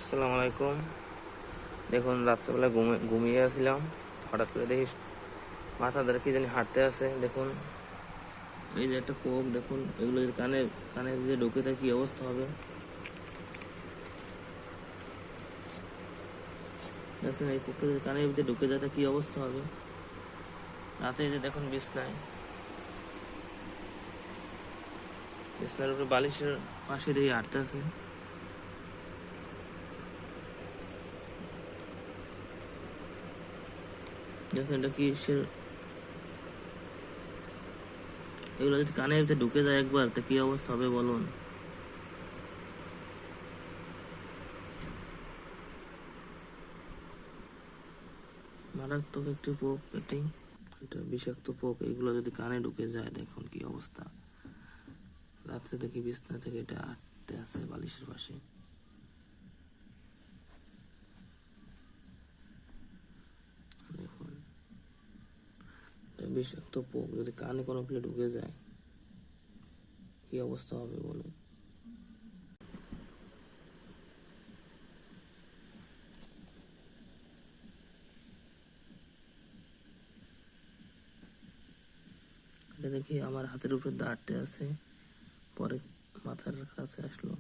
আসসালামু আলাইকুম। দেখুন রাত্রেবেলা ঘুমিয়ে আসছিলাম, হঠাৎ করে দেখি মাথা ধরে কি জানি হাঁটতে আছে। দেখুন এই যে একটা পোক, দেখুন এগুলো যদি কানে কানে যদি ঢুকে থাকে কি অবস্থা হবে। দেখছেন এই পোকটা যদি কানের ভিতরে ঢুকে যায় কি অবস্থা হবে। রাতে যে দেখুন বিছনার উপরে বালিশের পাশে দেখি হাঁটতে আছে। দেখুন এটা কি এগুলো যদি কানের ভিতরে ঢুকে যায় একবার তা কি অবস্থা হবে বলুন। মারাত্মক একটি পোক এটি, এটা বিষাক্ত পোক। এগুলো যদি কানে ঢুকে যায় দেখুন কি অবস্থা। রাত্রে দেখি বিছনা থেকে এটা আটতে আছে বালিশের পাশে। দেখুন এটা বিষাক্ত পোক যদি কানে কোনো প্লে ঢুকে যায় কি অবস্থা হবে বলুন। এটা দেখি আমার হাতের উপর দাঁড়তে আছে, পরে মাথার কাছে আসলো।